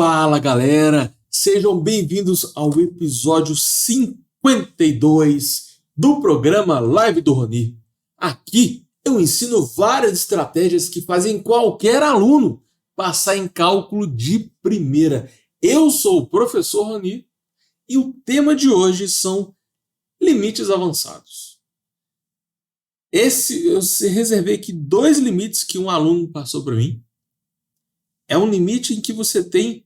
Fala galera, sejam bem-vindos ao episódio 52 do programa Live do Roni. Aqui eu ensino várias estratégias que fazem qualquer aluno passar em cálculo de primeira. Eu sou o professor Roni e o tema de hoje são limites avançados. Eu reservei aqui 2 limites que um aluno passou para mim. É um limite em que você tem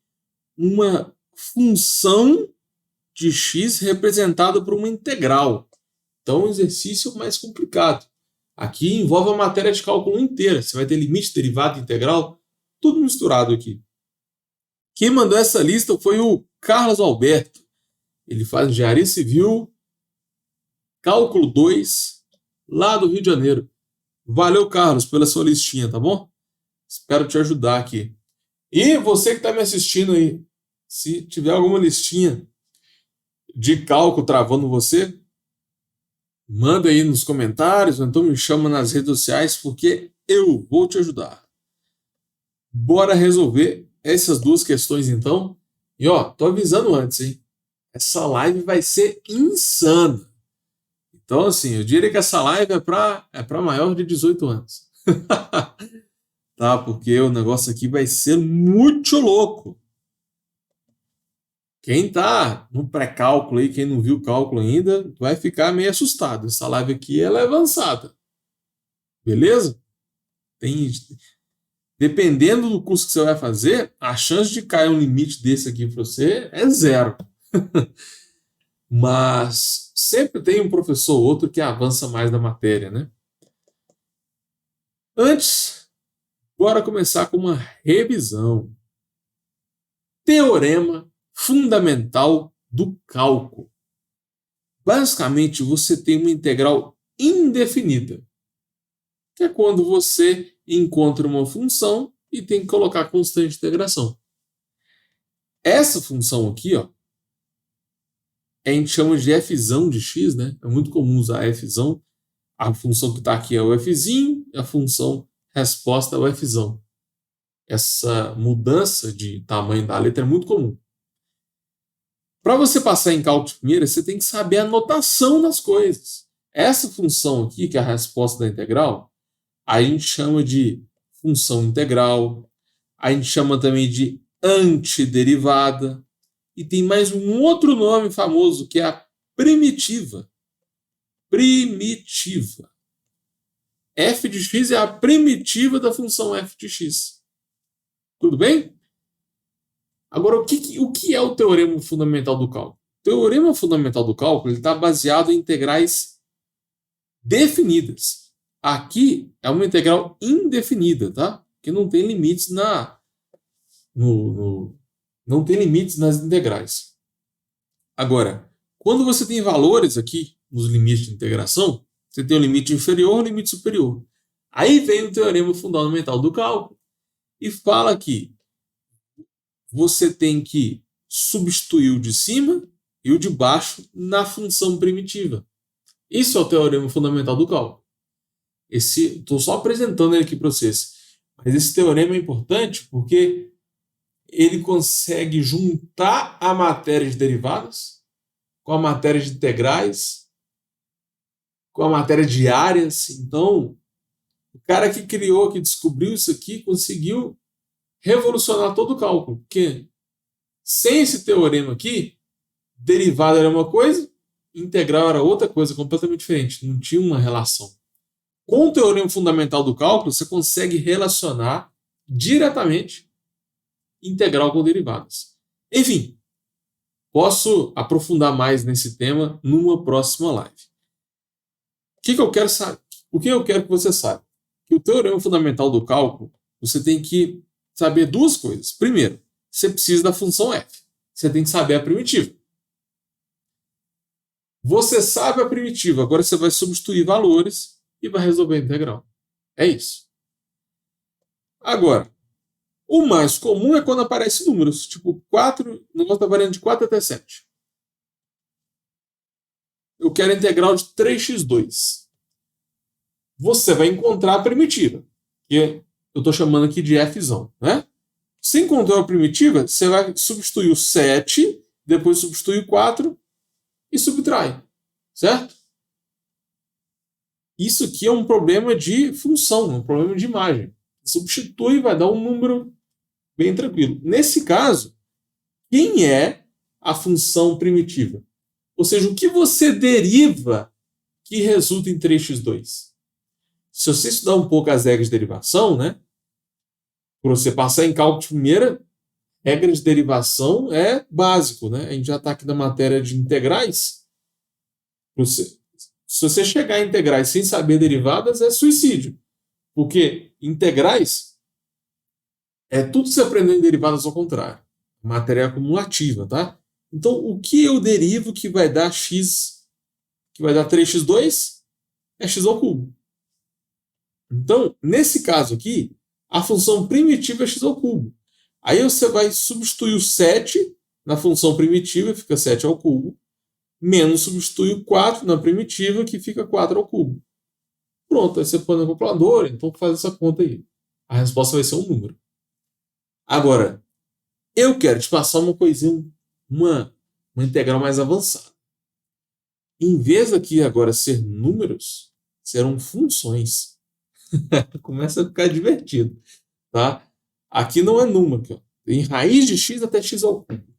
uma função de x representada por uma integral. Então, um exercício mais complicado. Aqui envolve a matéria de cálculo inteira. Você vai ter limite, derivada, integral, tudo misturado aqui. Quem mandou essa lista foi o Carlos Alberto. Ele faz engenharia civil, cálculo 2, lá do Rio de Janeiro. Valeu, Carlos, pela sua listinha, tá bom? Espero te ajudar aqui. E você que está me assistindo aí, se tiver alguma listinha de cálculo travando você, manda aí nos comentários, ou então me chama nas redes sociais, porque eu vou te ajudar. Bora resolver essas 2 questões então. E tô avisando antes, hein? Essa live vai ser insana. Então, assim, eu diria que essa live é para maior de 18 anos. Tá? Porque o negócio aqui vai ser muito louco. Quem tá no pré-cálculo aí, quem não viu o cálculo ainda, vai ficar meio assustado. Essa live aqui ela é avançada. Beleza? Dependendo do curso que você vai fazer, a chance de cair um limite desse aqui para você é 0. Mas sempre tem um professor ou outro que avança mais na matéria, né? Antes, bora começar com uma revisão. Teorema fundamental do cálculo. Basicamente, você tem uma integral indefinida, que é quando você encontra uma função e tem que colocar constante de integração. Essa função aqui, a gente chama de fzão de x, né? É muito comum usar fzão. A função que está aqui é o fzinho, a função resposta é o fzão. Essa mudança de tamanho da letra é muito comum. Para você passar em cálculo de primeira, você tem que saber a notação das coisas. Essa função aqui, que é a resposta da integral, a gente chama de função integral, a gente chama também de antiderivada, e tem mais um outro nome famoso, que é a primitiva. Primitiva. F de x é a primitiva da função f de x. Tudo bem? Agora, o que é o teorema fundamental do cálculo? O teorema fundamental do cálculo está baseado em integrais definidas. Aqui é uma integral indefinida, tá? Que não tem limites não tem limites nas integrais. Agora, quando você tem valores aqui nos limites de integração, você tem o limite inferior e o limite superior. Aí vem o teorema fundamental do cálculo e fala que você tem que substituir o de cima e o de baixo na função primitiva. Isso é o teorema fundamental do cálculo. Estou só apresentando ele aqui para vocês. Mas esse teorema é importante porque ele consegue juntar a matéria de derivadas com a matéria de integrais, com a matéria de áreas. Então, o cara que criou, que descobriu isso aqui, conseguiu revolucionar todo o cálculo, porque sem esse teorema aqui, derivada era uma coisa, integral era outra coisa, completamente diferente, não tinha uma relação. Com o teorema fundamental do cálculo, você consegue relacionar diretamente integral com derivadas. Enfim, posso aprofundar mais nesse tema numa próxima live. O que eu quero que você saiba? Que o teorema fundamental do cálculo, você tem que saber 2 coisas. Primeiro, você precisa da função f. Você tem que saber a primitiva. Você sabe a primitiva, agora você vai substituir valores e vai resolver a integral. É isso. Agora, o mais comum é quando aparecem números, tipo 4, o negócio está variando de 4 até 7. Eu quero a integral de 3x2. Você vai encontrar a primitiva, que eu estou chamando aqui de fzão, né? Você encontrou a primitiva, você vai substituir o 7, depois substitui o 4 e subtrai, certo? Isso aqui é um problema de função, um problema de imagem. Substitui e vai dar um número bem tranquilo. Nesse caso, quem é a função primitiva? Ou seja, o que você deriva que resulta em 3x2? Se você estudar um pouco as regras de derivação, né? Para você passar em cálculo de primeira, regra de derivação é básico, né? A gente já está aqui na matéria de integrais. Se você chegar a integrais sem saber derivadas, é suicídio. Porque integrais é tudo que você aprendeu em derivadas ao contrário. Matéria acumulativa, tá? Então, o que eu derivo que vai dar x, que vai dar 3x2? É x ao cubo. Então, nesse caso aqui, a função primitiva é x ao cubo. Aí você vai substituir o 7 na função primitiva, fica 7 ao cubo, menos substitui o 4 na primitiva, que fica 4 ao cubo. Pronto, aí você põe na calculadora, então faz essa conta aí. A resposta vai ser um número. Agora, eu quero te passar uma coisinha, uma integral mais avançada. Em vez aqui agora ser números, serão funções. Começa a ficar divertido, tá? Aqui não é número, aqui, ó. Tem raiz de x até x ao cubo.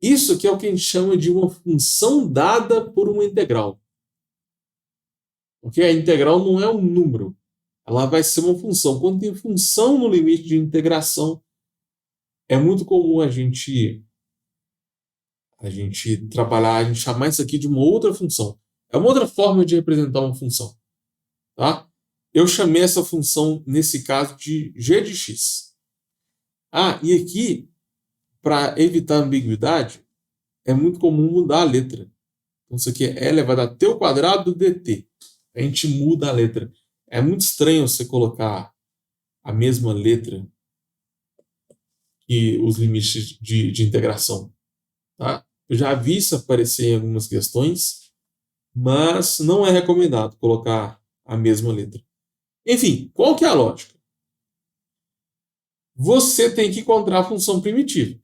Isso aqui é o que a gente chama de uma função dada por uma integral. Porque a integral não é um número, ela vai ser uma função. Quando tem função no limite de integração, é muito comum a gente trabalhar, a gente chamar isso aqui de uma outra função. É uma outra forma de representar uma função. Tá? Eu chamei essa função, nesse caso, de g de x. E aqui, para evitar ambiguidade, é muito comum mudar a letra. Então, isso aqui é elevado a t ao quadrado dt. A gente muda a letra. É muito estranho você colocar a mesma letra que os limites de integração. Tá? Eu já vi isso aparecer em algumas questões, mas não é recomendado colocar a mesma letra. Enfim, qual que é a lógica? Você tem que encontrar a função primitiva,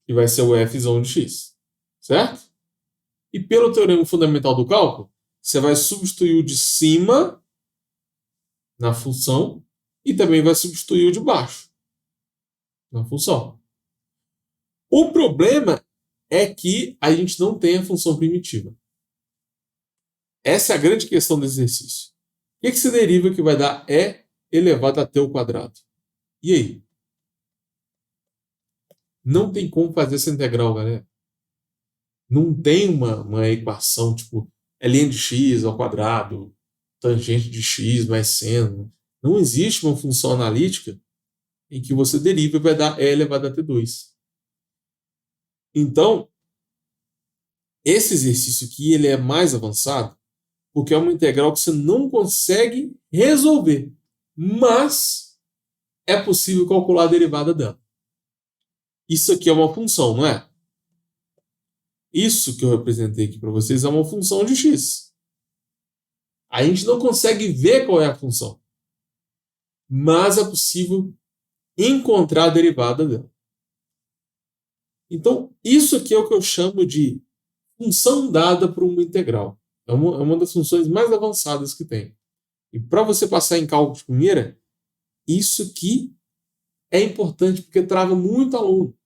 que vai ser o f de x, certo? E pelo teorema fundamental do cálculo, você vai substituir o de cima na função e também vai substituir o de baixo na função. O problema é que a gente não tem a função primitiva. Essa é a grande questão do exercício. O que se deriva que vai dar e elevado a t ao quadrado? E aí? Não tem como fazer essa integral, galera. Não tem uma equação tipo ln de x ao quadrado, tangente de x mais seno. Não existe uma função analítica em que você deriva e vai dar e elevado a t2. Então, esse exercício aqui ele é mais avançado porque é uma integral que você não consegue resolver, mas é possível calcular a derivada dela. Isso aqui é uma função, não é? Isso que eu representei aqui para vocês é uma função de x. A gente não consegue ver qual é a função, mas é possível encontrar a derivada dela. Então, isso aqui é o que eu chamo de função dada por uma integral. É uma das funções mais avançadas que tem. E para você passar em cálculo de primeira, isso aqui é importante porque trava muito aluno.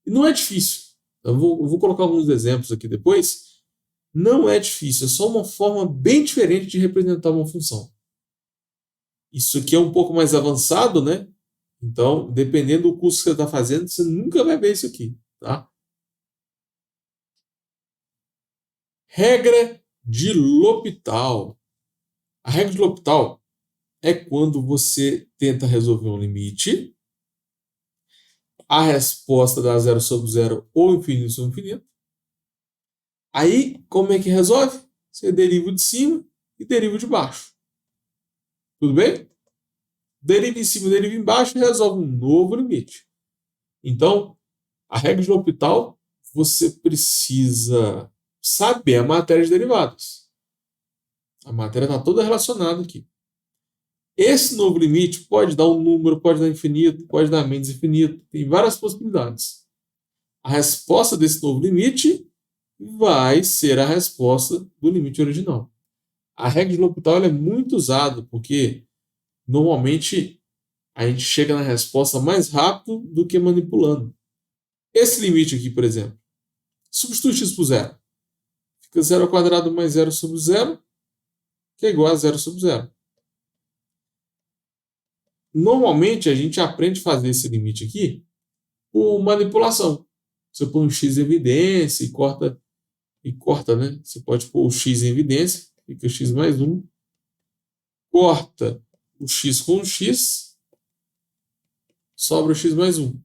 E não é difícil. Eu vou colocar alguns exemplos aqui depois. Não é difícil, é só uma forma bem diferente de representar uma função. Isso aqui é um pouco mais avançado, né? Então, dependendo do curso que você está fazendo, você nunca vai ver isso aqui, tá? Regra de L'Hopital. A regra de L'Hopital é quando você tenta resolver um limite, a resposta dá 0 sobre 0 ou infinito sobre infinito. Aí, como é que resolve? Você deriva de cima e deriva de baixo. Tudo bem? Deriva em cima e deriva embaixo e resolve um novo limite. Então, a regra de L'Hopital, você precisa saber a matéria de derivadas. A matéria está toda relacionada aqui. Esse novo limite pode dar um número, pode dar infinito, pode dar menos infinito, tem várias possibilidades. A resposta desse novo limite vai ser a resposta do limite original. A regra de L'Hopital é muito usada porque normalmente a gente chega na resposta mais rápido do que manipulando. Esse limite aqui, por exemplo, substitui x por zero. Fica 0 ao quadrado mais 0 sobre 0, que é igual a 0 sobre 0. Normalmente a gente aprende a fazer esse limite aqui por manipulação. Você põe um x em evidência e corta, né? Você pode pôr o x em evidência, fica x mais 1, corta o x com o x, sobra o x mais 1.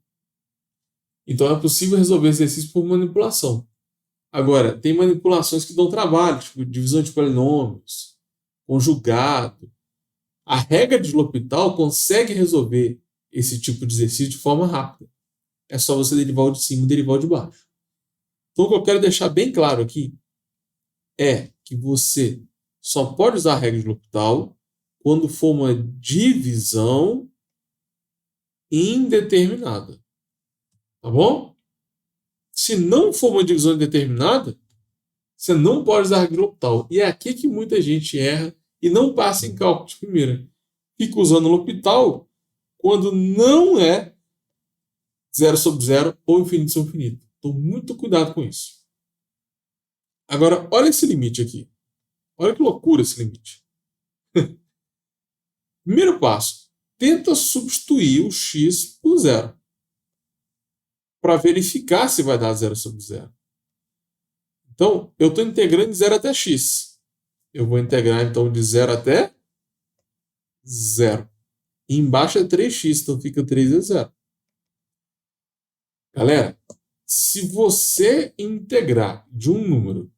Então é possível resolver esse exercício por manipulação. Agora, tem manipulações que dão trabalho, tipo divisão de polinômios, conjugado. A regra de L'Hopital consegue resolver esse tipo de exercício de forma rápida. É só você derivar o de cima e derivar o de baixo. Então, o que eu quero deixar bem claro aqui é que você só pode usar a regra de L'Hopital quando for uma divisão indeterminada. Tá bom? Se não for uma divisão indeterminada, você não pode usar a regra de L'Hopital. E é aqui que muita gente erra e não passa em cálculo de primeira. Fica usando o L'Hopital quando não é 0 sobre 0 ou infinito sobre infinito. Então, muito cuidado com isso. Agora, olha esse limite aqui. Olha que loucura esse limite. Primeiro passo. Tenta substituir o x por 0. Para verificar se vai dar 0 sobre 0. Então, eu estou integrando de 0 até x. Eu vou integrar, então, de 0 até 0. E embaixo é 3x, então fica 3 vezes 0. Galera, se você integrar de um número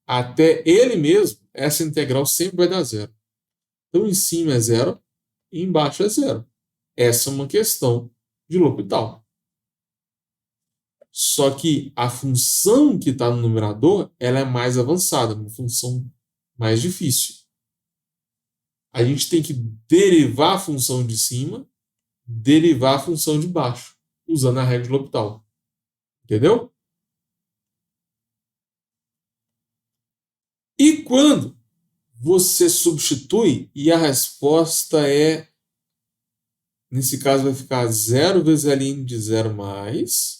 até ele mesmo, essa integral sempre vai dar 0. Então, em cima é 0 e embaixo é 0. Essa é uma questão de L'Hopital. Só que a função que está no numerador ela é mais avançada, uma função mais difícil. A gente tem que derivar a função de cima, derivar a função de baixo, usando a regra de L'Hopital. Entendeu? E quando você substitui e a resposta é, nesse caso vai ficar 0 vezes ln de 0 mais,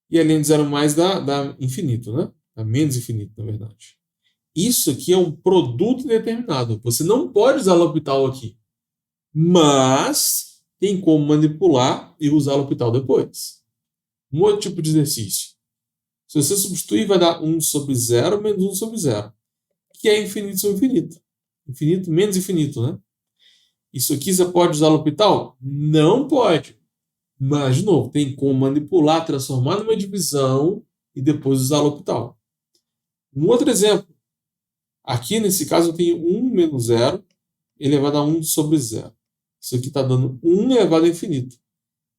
e ln de 0 mais dá infinito, né? Dá menos infinito, na verdade. Isso aqui é um produto indeterminado. Você não pode usar L'Hopital aqui, mas tem como manipular e usar L'Hopital depois. Um outro tipo de exercício. Se você substituir, vai dar 1 sobre 0 menos 1 sobre 0, que é infinito sobre infinito. Infinito menos infinito, né? Isso aqui você pode usar L'Hopital? Não pode. Mas, de novo, tem como manipular, transformar numa divisão e depois usar L'Hopital. Um outro exemplo. Aqui, nesse caso, eu tenho 1 menos 0 elevado a 1 sobre 0. Isso aqui está dando 1 elevado a infinito.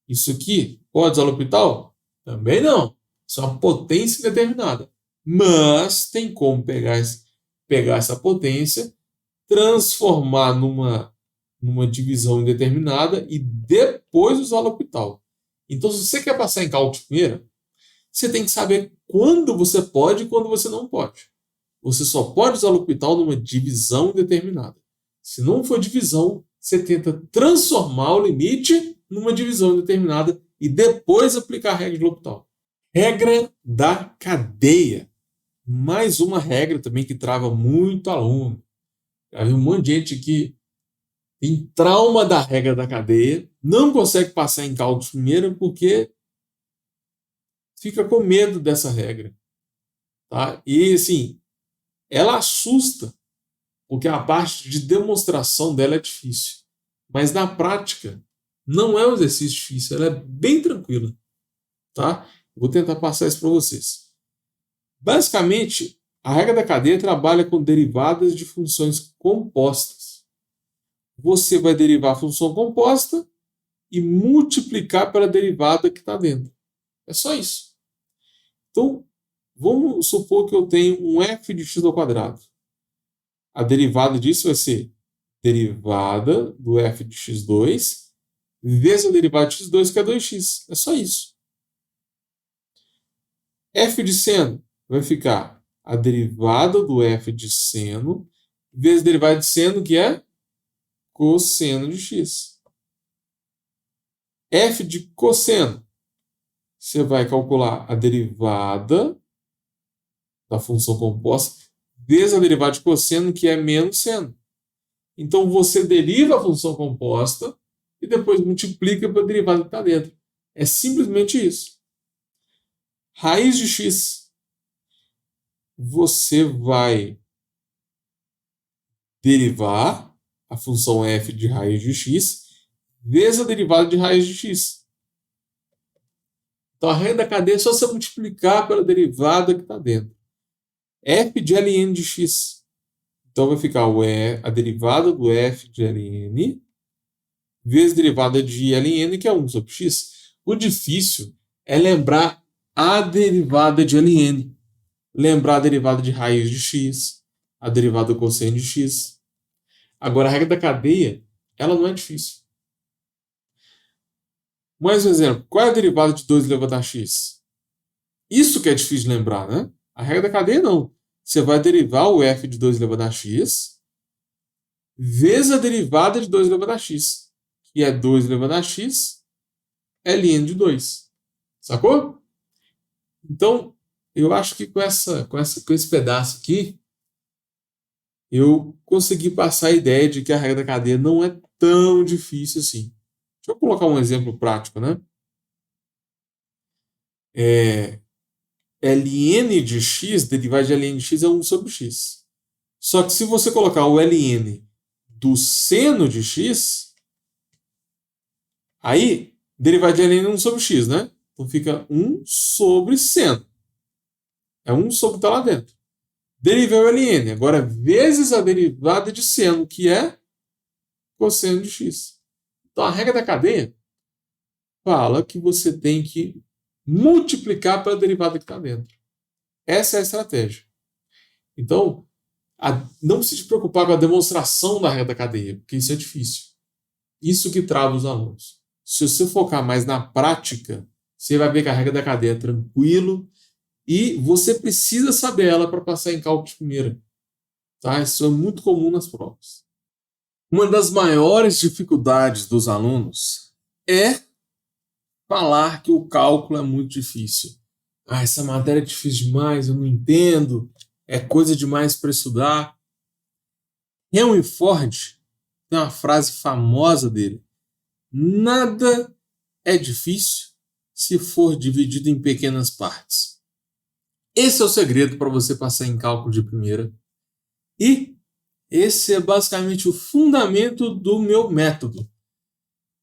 Isso aqui pode usar L'Hopital? Também não. Isso é uma potência indeterminada. Mas tem como pegar essa potência, transformar numa divisão indeterminada e depois usar L'Hopital. Então, se você quer passar em cálculo de primeira, você tem que saber quando você pode e quando você não pode. Você só pode usar L'Hopital numa divisão indeterminada. Se não for divisão, você tenta transformar o limite numa divisão indeterminada e depois aplicar a regra de L'Hopital. Regra da cadeia. Mais uma regra também que trava muito aluno. Já vi um monte de gente que tem trauma da regra da cadeia, não consegue passar em cálculo de primeira porque fica com medo dessa regra. Tá? E assim, ela assusta, porque a parte de demonstração dela é difícil. Mas na prática, não é um exercício difícil, ela é bem tranquila. Tá? Vou tentar passar isso para vocês. Basicamente, a regra da cadeia trabalha com derivadas de funções compostas. Você vai derivar a função composta e multiplicar pela derivada que está dentro. É só isso. Então, vamos supor que eu tenho um f de x ao quadrado. A derivada disso vai ser derivada do f de x2 vezes a derivada de x2, que é 2x. É só isso. F de seno vai ficar a derivada do f de seno vezes a derivada de seno, que é cosseno de x. F de cosseno, você vai calcular a derivada da função composta vezes a derivada de cosseno, que é menos seno. Então, você deriva a função composta e depois multiplica pela derivada que está dentro. É simplesmente isso. Raiz de x, você vai derivar a função f de raiz de x vezes a derivada de raiz de x. Então, a regra da cadeia é só você multiplicar pela derivada que está dentro. F de ln de x. Então, vai ficar a derivada do f de ln vezes a derivada de ln, que é 1 sobre x. O difícil é lembrar a derivada de ln. Lembrar a derivada de raiz de x, a derivada do cosseno de x. Agora, a regra da cadeia, ela não é difícil. Mais um exemplo. Qual é a derivada de 2 elevado a x? Isso que é difícil de lembrar, né? A regra da cadeia, não. Você vai derivar o f de 2 elevado a x vezes a derivada de 2 elevado a x, que é 2 elevado a x ln de 2. Sacou? Então, eu acho que com esse pedaço aqui, eu consegui passar a ideia de que a regra da cadeia não é tão difícil assim. Deixa eu colocar um exemplo prático, né? ln de x, derivada de ln de x é 1 sobre x. Só que se você colocar o ln do seno de x, aí derivada de ln é 1 sobre x, né? Então fica 1 sobre seno. É 1 sobre o que está lá dentro. Derivei o ln. Agora, vezes a derivada de seno, que é cosseno de x. Então, a regra da cadeia fala que você tem que multiplicar pela derivada que está dentro. Essa é a estratégia. Então, não se preocupar com a demonstração da regra da cadeia, porque isso é difícil. Isso que trava os alunos. Se você focar mais na prática, você vai ver que a regra da cadeia é tranquilo e você precisa saber ela para passar em cálculo de primeira. Tá? Isso é muito comum nas provas. Uma das maiores dificuldades dos alunos é falar que o cálculo é muito difícil. Essa matéria é difícil demais, eu não entendo, é coisa demais para estudar. Henry Ford tem uma frase famosa dele: nada é difícil se for dividido em pequenas partes. Esse é o segredo para você passar em cálculo de primeira. E esse é basicamente o fundamento do meu método.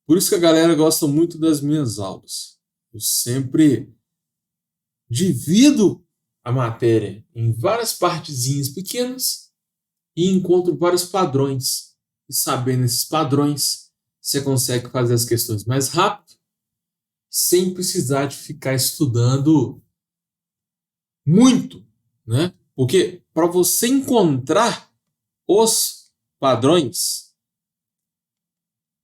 Por isso que a galera gosta muito das minhas aulas. Eu sempre divido a matéria em várias partezinhas pequenas e encontro vários padrões. E sabendo esses padrões, você consegue fazer as questões mais rápido, sem precisar de ficar estudando muito, né? Porque para você encontrar os padrões,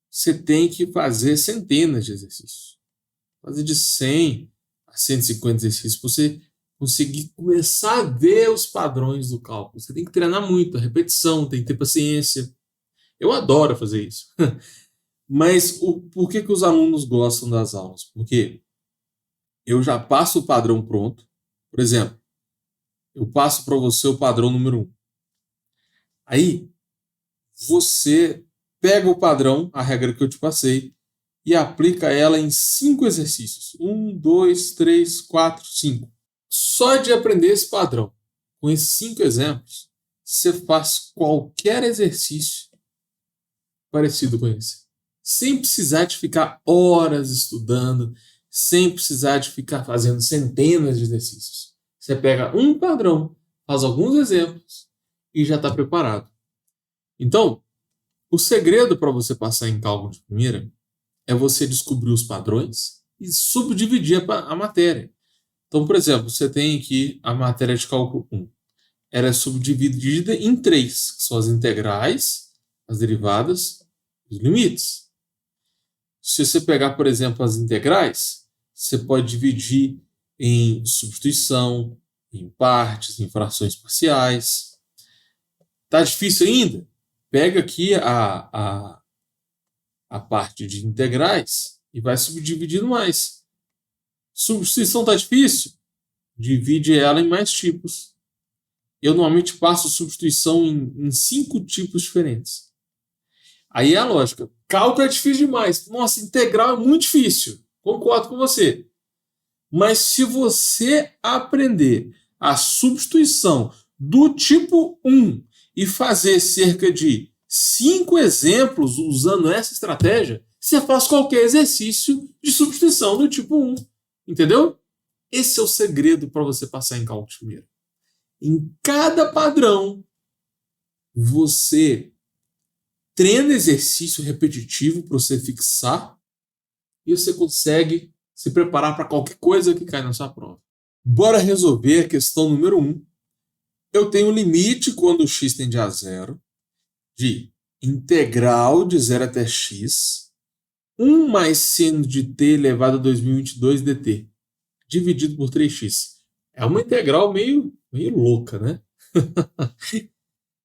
você tem que fazer centenas de exercícios. Fazer de 100 a 150 exercícios para você conseguir começar a ver os padrões do cálculo. Você tem que treinar muito, a repetição, tem que ter paciência. Eu adoro fazer isso. Mas por que os alunos gostam das aulas? Porque eu já passo o padrão pronto. Por exemplo, eu passo para você o padrão número 1. Aí, você pega o padrão, a regra que eu te passei, e aplica ela em 5 exercícios. 1, 2, 3, 4, 5. Só de aprender esse padrão, com esses 5 exemplos, você faz qualquer exercício parecido com esse. Sem precisar de ficar horas estudando, sem precisar de ficar fazendo centenas de exercícios. Você pega um padrão, faz alguns exemplos e já está preparado. Então, o segredo para você passar em cálculo de primeira é você descobrir os padrões e subdividir a matéria. Então, por exemplo, você tem aqui a matéria de cálculo 1. Ela é subdividida em 3, que são as integrais, as derivadas e os limites. Se você pegar, por exemplo, as integrais, você pode dividir em substituição, em partes, em frações parciais. Tá difícil ainda? Pega aqui a parte de integrais e vai subdividindo mais. Substituição tá difícil? Divide ela em mais tipos. Eu normalmente passo substituição em 5 tipos diferentes. Aí é a lógica. Cálculo é difícil demais. Nossa, integral é muito difícil. Concordo com você. Mas se você aprender a substituição do tipo 1 e fazer cerca de 5 exemplos usando essa estratégia, você faz qualquer exercício de substituição do tipo 1. Entendeu? Esse é o segredo para você passar em cálculo de primeira. Em cada padrão, você treina exercício repetitivo para você fixar e você consegue se preparar para qualquer coisa que cai na sua prova. Bora resolver a questão número 1. Eu tenho um limite quando x tende a 0 de integral de 0 até x 1 mais seno de t elevado a 2022 dt dividido por 3x. É uma integral meio louca, né?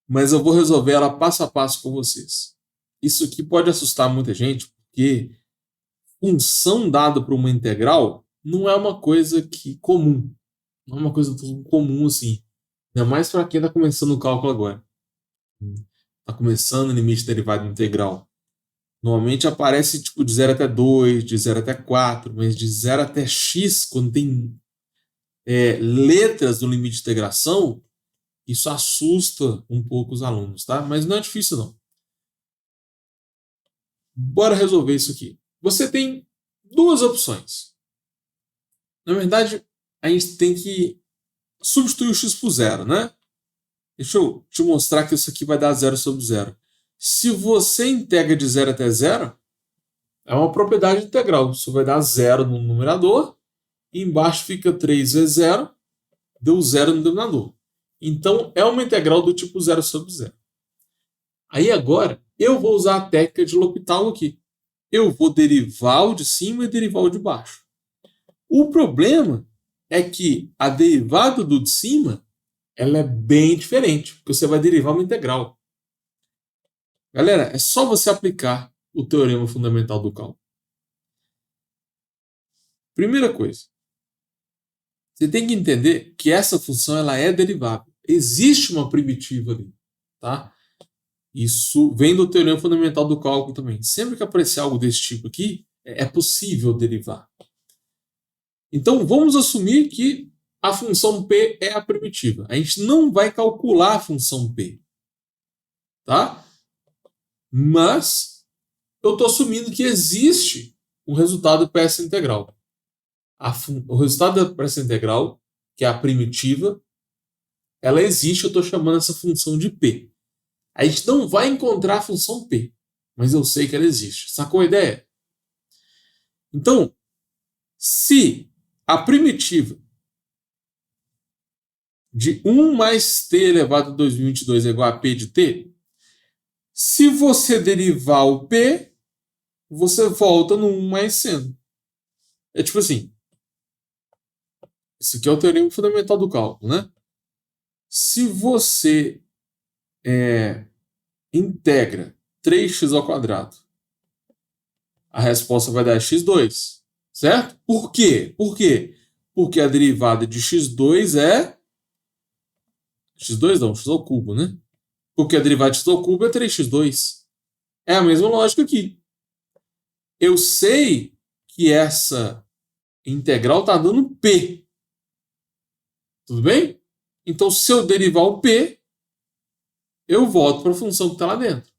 Mas eu vou resolver ela passo a passo com vocês. Isso aqui pode assustar muita gente, porque função dada para uma integral não é uma coisa comum. Não é uma coisa tão comum assim. Ainda mais para quem está começando o cálculo agora. Está começando o limite derivado integral. Normalmente aparece tipo de 0 até 2, de 0 até 4, mas de 0 até x, quando tem letras do limite de integração, isso assusta um pouco os alunos, tá? Mas não é difícil, não. Bora resolver isso aqui. Você tem 2 opções. Na verdade, a gente tem que substituir o x por 0, né? Deixa eu te mostrar que isso aqui vai dar 0 sobre 0. Se você integra de 0 até 0, é uma propriedade integral. Isso vai dar 0 no numerador, e embaixo fica 3 vezes 0, deu 0 no denominador. Então, é uma integral do tipo 0 sobre 0. Aí agora, eu vou usar a técnica de L'Hopital aqui. Eu vou derivar o de cima e derivar o de baixo. O problema é que a derivada do de cima ela é bem diferente, porque você vai derivar uma integral. Galera, é só você aplicar o teorema fundamental do cálculo. Primeira coisa, você tem que entender que essa função ela é derivável. Existe uma primitiva ali, tá? Isso vem do teorema fundamental do cálculo também. Sempre que aparecer algo desse tipo aqui, é possível derivar. Então, vamos assumir que a função P é a primitiva. A gente não vai calcular a função P, tá? Mas eu estou assumindo que existe um resultado para essa integral. O resultado para essa integral, que é a primitiva, ela existe, eu estou chamando essa função de P. A gente não vai encontrar a função P, mas eu sei que ela existe. Sacou a ideia? Então, se a primitiva de 1 mais t elevado a 2022 é igual a P de t, se você derivar o P, você volta no 1 mais seno. É tipo assim. Isso aqui é o teorema fundamental do cálculo, né? Se você integra 3x ao quadrado, a resposta vai dar x2, certo? Por quê? Porque a derivada de x2 é... x2 não, x ao cubo, né? Porque a derivada de x ao cubo é 3x2. É a mesma lógica aqui. Eu sei que essa integral está dando P. Tudo bem? Então, se eu derivar o P, eu volto para a função que está lá dentro.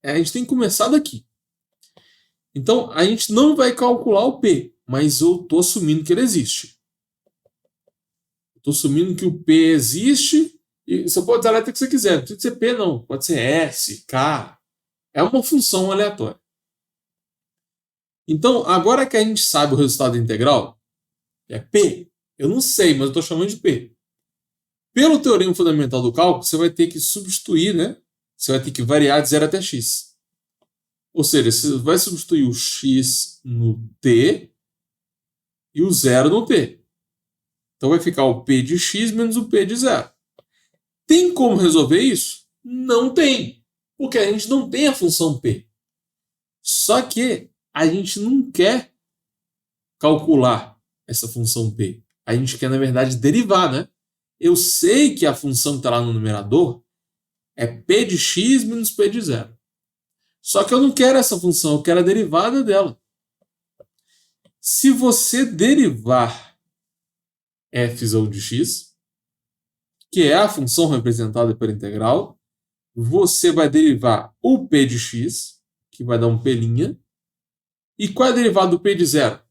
A gente tem que começar daqui. Então, a gente não vai calcular o P, mas eu estou assumindo que ele existe. Estou assumindo que o P existe, e você pode usar a letra que você quiser. Não precisa ser P, não. Pode ser S, K. É uma função aleatória. Então, agora que a gente sabe o resultado integral, é P. Eu não sei, mas eu estou chamando de P. Pelo teorema fundamental do cálculo, você vai ter que substituir, né? você vai ter que variar de 0 até x. Ou seja, você vai substituir o x no t e o 0 no t. Então vai ficar o p de x menos o p de 0. Tem como resolver isso? Não tem, porque a gente não tem a função p. Só que a gente não quer calcular essa função p. A gente quer, na verdade, derivar, né? Eu sei que a função que está lá no numerador é p de x menos p de 0. Só que eu não quero essa função, eu quero a derivada dela. Se você derivar f de x, que é a função representada pela integral, você vai derivar o p de x, que vai dar um p'. E qual é a derivada do p de 0?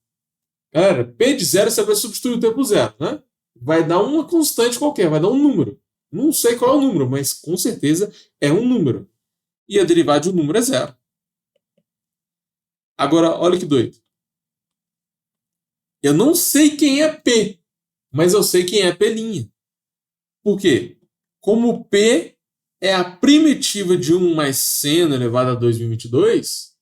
Galera, p de 0 você vai substituir o tempo zero, né? Vai dar uma constante qualquer, vai dar um número. Não sei qual é o número, mas com certeza é um número. E a derivada de um número é 0. Agora, olha que doido. Eu não sei quem é P, mas eu sei quem é P'. Por quê? Como P é a primitiva de 1 mais seno elevado a 2.022,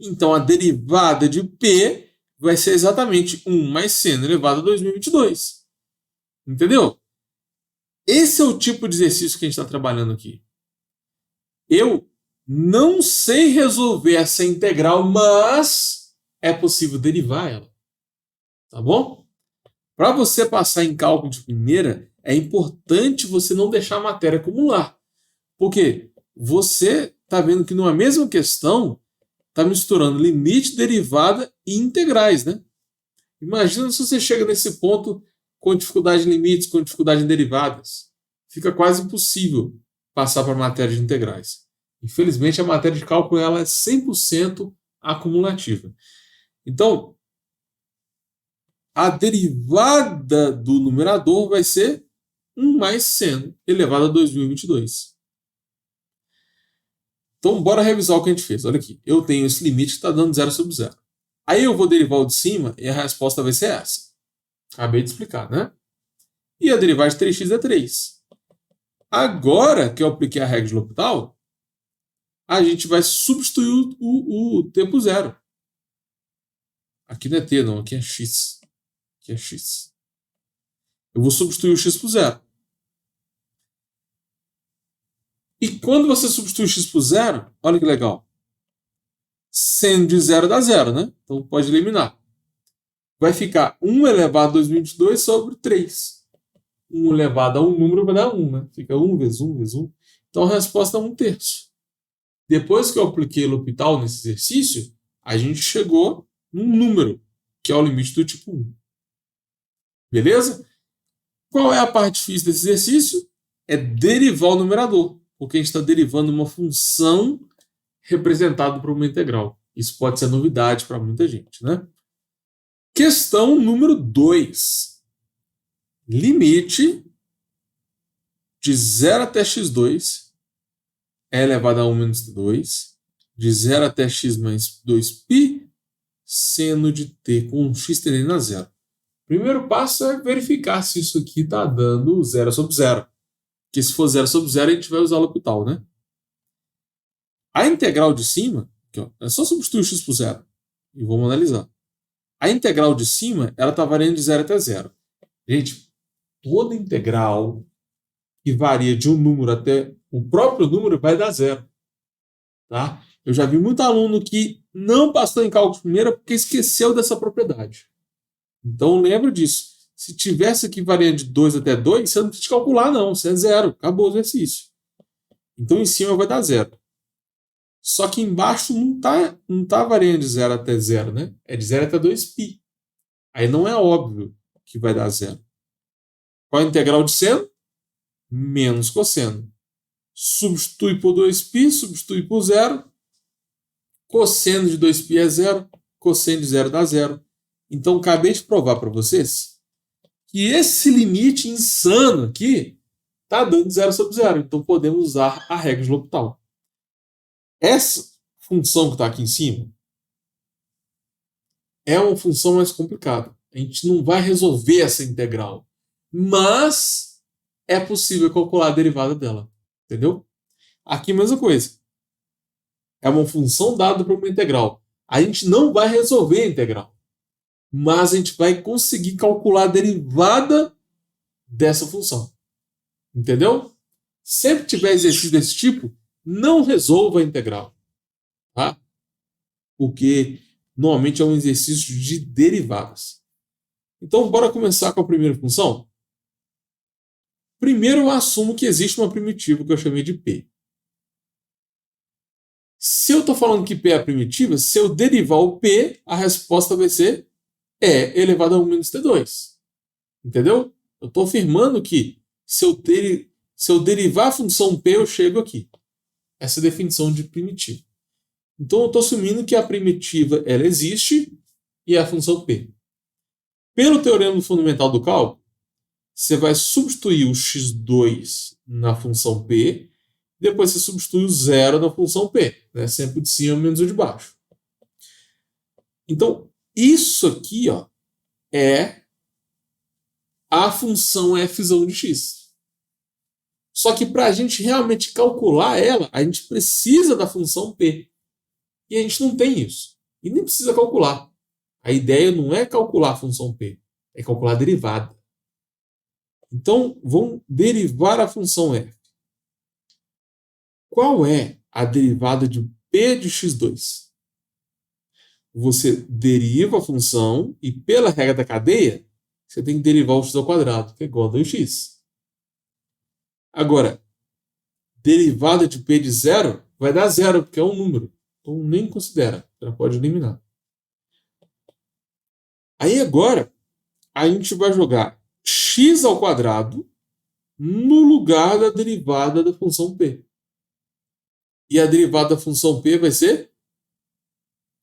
então a derivada de P vai ser exatamente 1 mais seno elevado a 2.022. Entendeu? Esse é o tipo de exercício que a gente está trabalhando aqui. Eu não sei resolver essa integral, mas é possível derivar ela. Tá bom? Para você passar em cálculo de primeira, é importante você não deixar a matéria acumular. Porque você está vendo que numa mesma questão está misturando limite, derivada e integrais, né? Imagina se você chega nesse ponto com dificuldade em limites, com dificuldade em derivadas. Fica quase impossível passar para a matéria de integrais. Infelizmente, a matéria de cálculo ela é 100% acumulativa. Então, a derivada do numerador vai ser 1 mais seno elevado a 2.022. Então, bora revisar o que a gente fez. Olha aqui, eu tenho esse limite que está dando 0 sobre 0. Aí eu vou derivar o de cima e a resposta vai ser essa. Acabei de explicar, né? E a derivada de 3x é 3. Agora que eu apliquei a regra de L'Hopital, a gente vai substituir o tempo zero. Aqui não é t, não. Aqui é x. Aqui é x. Eu vou substituir o x por zero. E quando você substitui o x por zero, olha que legal. Seno de zero dá zero, né? Então pode eliminar. Vai ficar 1 elevado a 2022 sobre 3. 1 elevado a um número vai dar 1, né? Fica 1 vezes 1 vezes 1. Então a resposta é 1/3. Depois que eu apliquei L'Hopital nesse exercício, a gente chegou num número, que é o limite do tipo 1. Beleza? Qual é a parte difícil desse exercício? É derivar o numerador, porque a gente está derivando uma função representada por uma integral. Isso pode ser novidade para muita gente, né? Questão número 2. Limite de 0 até x2 é elevado a 1 menos 2, de 0 até x mais 2π, seno de t com x tendendo a 0. Primeiro passo é verificar se isso aqui está dando 0 sobre 0. Porque se for 0 sobre 0, a gente vai usar o L'Hopital, né? A integral de cima, aqui, ó, é só substituir o x por 0. E vamos analisar. A integral de cima, ela está variando de 0 até 0. Gente, toda integral que varia de um número até o próprio número vai dar 0. Tá? Eu já vi muito aluno que não passou em cálculo de primeira porque esqueceu dessa propriedade. Então lembra disso. Se tivesse aqui variando de 2 até 2, você não precisa calcular não, você é 0, acabou o exercício. Então em cima vai dar 0. Só que embaixo não tá variando de 0 até 0, né? É de 0 até 2π. Aí não é óbvio que vai dar 0. Qual é a integral de seno? Menos cosseno. Substitui por 2π, substitui por 0. Cosseno de 2π é 0, cosseno de 0 dá 0. Então, acabei de provar para vocês que esse limite insano aqui está dando 0 sobre 0. Então, podemos usar a regra de L'Hopital. Essa função que está aqui em cima é uma função mais complicada. A gente não vai resolver essa integral, mas é possível calcular a derivada dela. Entendeu? Aqui a mesma coisa. É uma função dada para uma integral. A gente não vai resolver a integral, mas a gente vai conseguir calcular a derivada dessa função. Entendeu? Sempre tiver exercício desse tipo, não resolva a integral. Tá? Porque normalmente é um exercício de derivadas. Então, bora começar com a primeira função? Primeiro, eu assumo que existe uma primitiva que eu chamei de P. Se eu estou falando que P é a primitiva, se eu derivar o P, a resposta vai ser E elevado a 1 menos T2. Entendeu? Eu estou afirmando que se eu derivar a função P, eu chego aqui. Essa é a definição de primitiva. Então, eu estou assumindo que a primitiva ela existe e é a função P. Pelo teorema fundamental do cálculo, você vai substituir o x2 na função P, depois você substitui o zero na função P, né? Sempre o de cima menos o de baixo. Então, isso aqui ó, é a função f de x. Só que para a gente realmente calcular ela, a gente precisa da função P. E a gente não tem isso. E nem precisa calcular. A ideia não é calcular a função P, é calcular a derivada. Então, vamos derivar a função f. Qual é a derivada de P de x2? Você deriva a função e, pela regra da cadeia, você tem que derivar o x ao quadrado, que é igual a 2x. Agora, derivada de P de zero vai dar zero, porque é um número. Então, nem considera, já pode eliminar. Aí, agora, a gente vai jogar x ao quadrado no lugar da derivada da função P. E a derivada da função P vai ser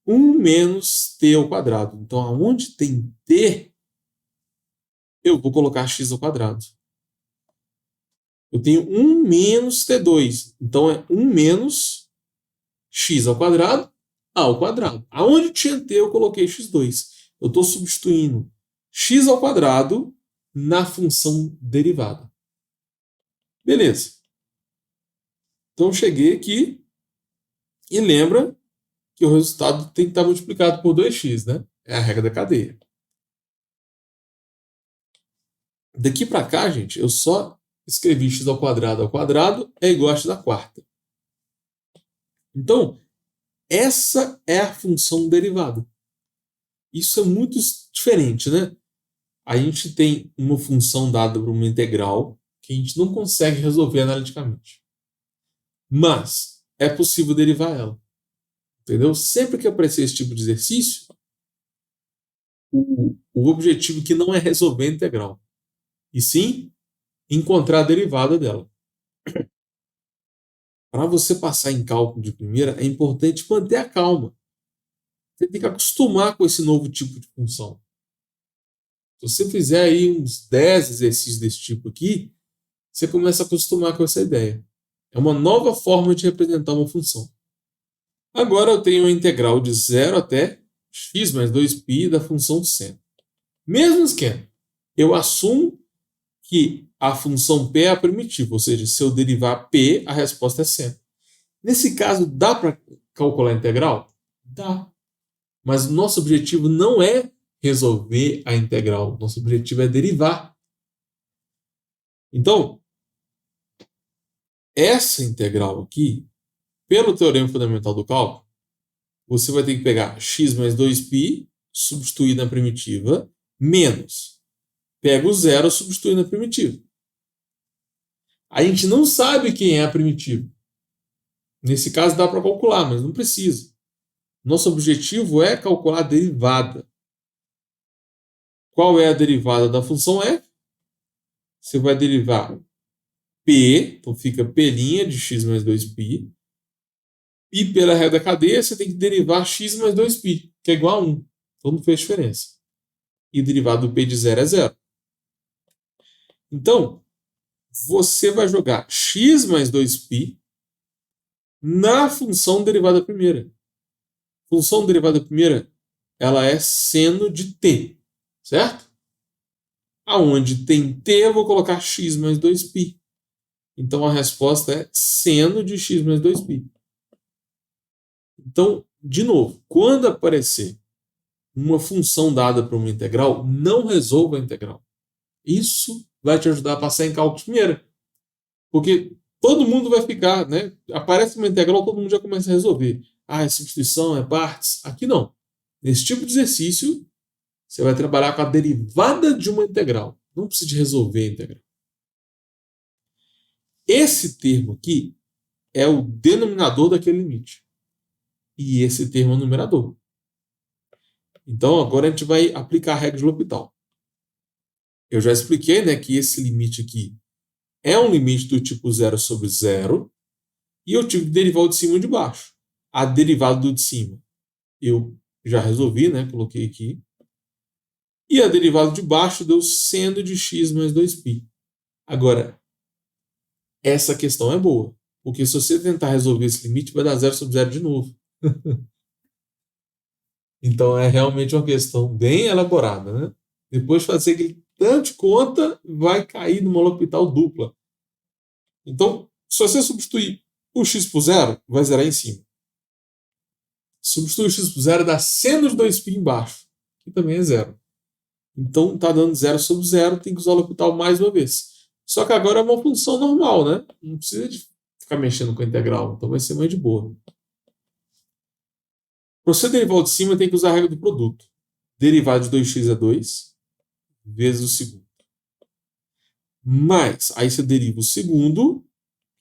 1 menos t ao quadrado. Então, aonde tem t, eu vou colocar x ao quadrado. Eu tenho 1 menos t2. Então, é 1 menos x ao quadrado. Aonde tinha t, eu coloquei x2. Eu estou substituindo x ao quadrado na função derivada. Beleza. Então, cheguei aqui e lembra que o resultado tem que estar multiplicado por 2x, né? É a regra da cadeia. Daqui para cá, gente, eu só escrevi x ao quadrado é igual a x à quarta. Então, essa é a função derivada. Isso é muito diferente, né? A gente tem uma função dada por uma integral que a gente não consegue resolver analiticamente. Mas é possível derivar ela. Entendeu? Sempre que aparecer esse tipo de exercício, o objetivo aqui não é resolver a integral, e sim encontrar a derivada dela. Para você passar em cálculo de primeira, é importante manter a calma. Você tem que acostumar com esse novo tipo de função. Se você fizer aí uns 10 exercícios desse tipo aqui, você começa a acostumar com essa ideia. É uma nova forma de representar uma função. Agora eu tenho a integral de 0 até x mais 2π da função seno. Mesmo esquema. Eu assumo que a função p é a primitiva, ou seja, se eu derivar p, a resposta é seno. Nesse caso, dá para calcular a integral? Dá. Mas o nosso objetivo não é resolver a integral. Nosso objetivo é derivar. Então, essa integral aqui, pelo teorema fundamental do cálculo, você vai ter que pegar x mais 2π, substituir na primitiva, menos. Pega o zero, substitui na primitiva. A gente não sabe quem é a primitiva. Nesse caso dá para calcular, mas não precisa. Nosso objetivo é calcular a derivada. Qual é a derivada da função f? Você vai derivar p, então fica p' de x mais 2π. E pela regra da cadeia, você tem que derivar x mais 2π, que é igual a 1. Então não fez diferença. E derivada do p de 0 é 0. Então, você vai jogar x mais 2π na função derivada primeira. Função derivada primeira, ela é seno de t, certo? Aonde tem t, eu vou colocar x mais 2π. Então a resposta é seno de x mais 2π. Então, de novo, quando aparecer uma função dada para uma integral, não resolva a integral. Isso vai te ajudar a passar em cálculo de primeira. Porque todo mundo vai ficar, né? Aparece uma integral, todo mundo já começa a resolver. Ah, é substituição, é partes. Aqui não. Nesse tipo de exercício, você vai trabalhar com a derivada de uma integral. Não precisa de resolver a integral. Esse termo aqui é o denominador daquele limite. E esse termo é o numerador. Então, agora a gente vai aplicar a regra de L'Hopital. Eu já expliquei, né, que esse limite aqui é um limite do tipo 0 sobre 0, e eu tive que derivar o de cima e o de baixo. A derivada do de cima eu já resolvi, né, coloquei aqui. E a derivada de baixo deu seno de x mais 2π. Agora, essa questão é boa, porque se você tentar resolver esse limite, vai dar 0 sobre 0 de novo. Então é realmente uma questão bem elaborada, né? Depois de fazer aquele tanto de conta, vai cair numa L'Hopital dupla. Então, se você substituir o x por zero, vai zerar em cima. Substituir o x por zero dá seno de 2π embaixo, que também é zero. Então está dando 0 sobre 0, tem que usar o L'Hopital mais uma vez. Só que agora é uma função normal, né? Não precisa de ficar mexendo com a integral, então vai ser mais de boa. Para você derivar o de cima, tem que usar a regra do produto. Derivada de 2x é 2, vezes o segundo. Mas, aí você deriva o segundo,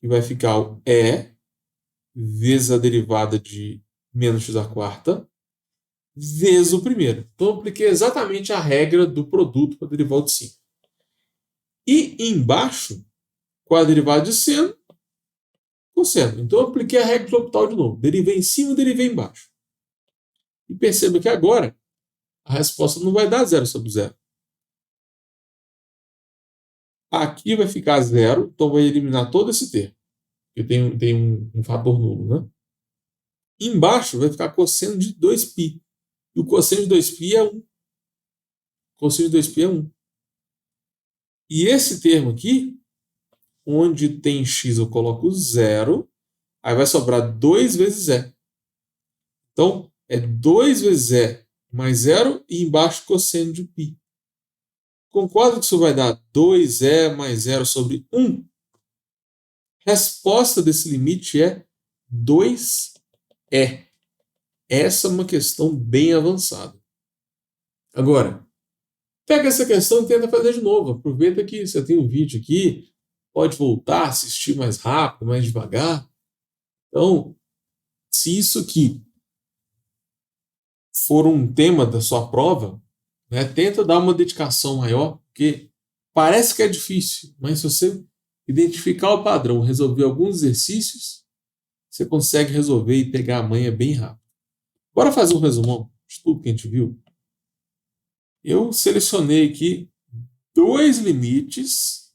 que vai ficar o E, vezes a derivada de menos x à quarta, vezes o primeiro. Então, eu apliquei exatamente a regra do produto para derivar o de cima. E embaixo, com a derivada de seno, cosseno. Então, eu apliquei a regra do L'Hopital de novo. Derivei em cima e derivei embaixo. E perceba que agora, a resposta não vai dar 0 sobre 0. Aqui vai ficar 0, então vai eliminar todo esse termo. Porque tem um fator nulo, né? Embaixo vai ficar cosseno de 2π. E o cosseno de 2π é 1. Cosseno de 2π é 1. E esse termo aqui, onde tem x eu coloco 0, aí vai sobrar 2 vezes e. Então, é 2 vezes e mais 0 e embaixo cosseno de π. Concorda que isso vai dar 2e mais 0 sobre 1? Resposta desse limite é 2e. Essa é uma questão bem avançada. Agora, pega essa questão e tenta fazer de novo. Aproveita que você tem um vídeo aqui, pode voltar, assistir mais rápido, mais devagar. Então, se isso aqui for um tema da sua prova, né, tenta dar uma dedicação maior, porque parece que é difícil, mas se você identificar o padrão, resolver alguns exercícios, você consegue resolver e pegar a manha bem rápido. Bora fazer um resumão de tudo que a gente viu? Eu selecionei aqui 2 limites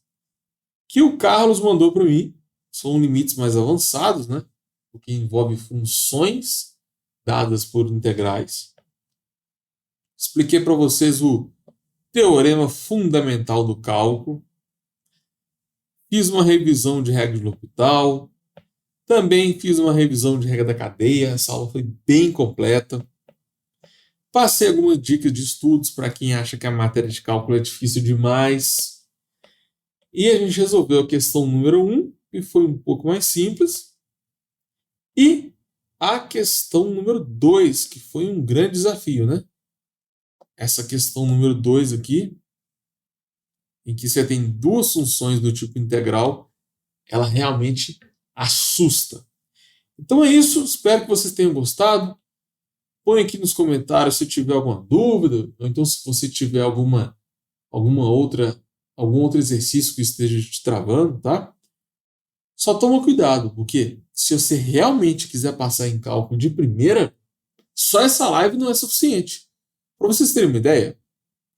que o Carlos mandou para mim. São limites mais avançados, né? Porque envolve funções dadas por integrais. Expliquei para vocês o teorema fundamental do cálculo. Fiz uma revisão de regra de L'Hopital. Também fiz uma revisão de regra da cadeia. Essa aula foi bem completa. Passei algumas dicas de estudos para quem acha que a matéria de cálculo é difícil demais. E a gente resolveu a questão número 1, que foi um pouco mais simples. E a questão número 2, que foi um grande desafio, né? Essa questão número 2 aqui, em que você tem 2 funções do tipo integral, ela realmente assusta. Então é isso, espero que vocês tenham gostado. Põe aqui nos comentários se tiver alguma dúvida, ou então se você tiver algum outro exercício que esteja te travando, tá? Só toma cuidado, porque se você realmente quiser passar em cálculo de primeira, só essa live não é suficiente. Para vocês terem uma ideia,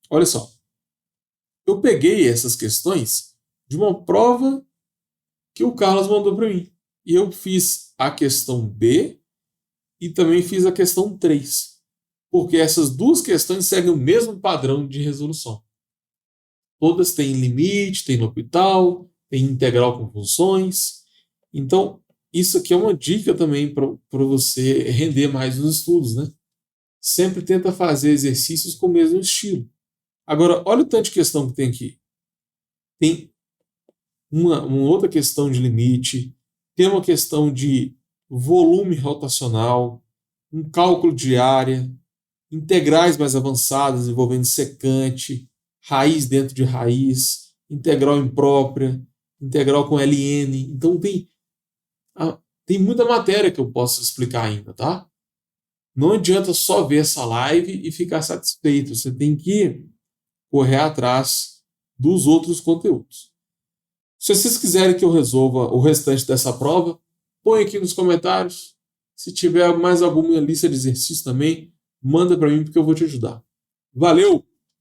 olha só. Eu peguei essas questões de uma prova que o Carlos mandou para mim. E eu fiz a questão B e também fiz a questão 3. Porque essas 2 questões seguem o mesmo padrão de resolução. Todas têm limite, tem L'Hopital, tem integral com funções. Então, isso aqui é uma dica também para você render mais nos estudos, né? Sempre tenta fazer exercícios com o mesmo estilo. Agora, olha o tanto de questão que tem aqui. Tem uma outra questão de limite, tem uma questão de volume rotacional, um cálculo de área, integrais mais avançadas envolvendo secante, raiz dentro de raiz, integral imprópria, integral com ln. Então tem muita matéria que eu posso explicar ainda, tá? Não adianta só ver essa live e ficar satisfeito. Você tem que correr atrás dos outros conteúdos. Se vocês quiserem que eu resolva o restante dessa prova, põe aqui nos comentários. Se tiver mais alguma lista de exercícios também, manda para mim porque eu vou te ajudar. Valeu!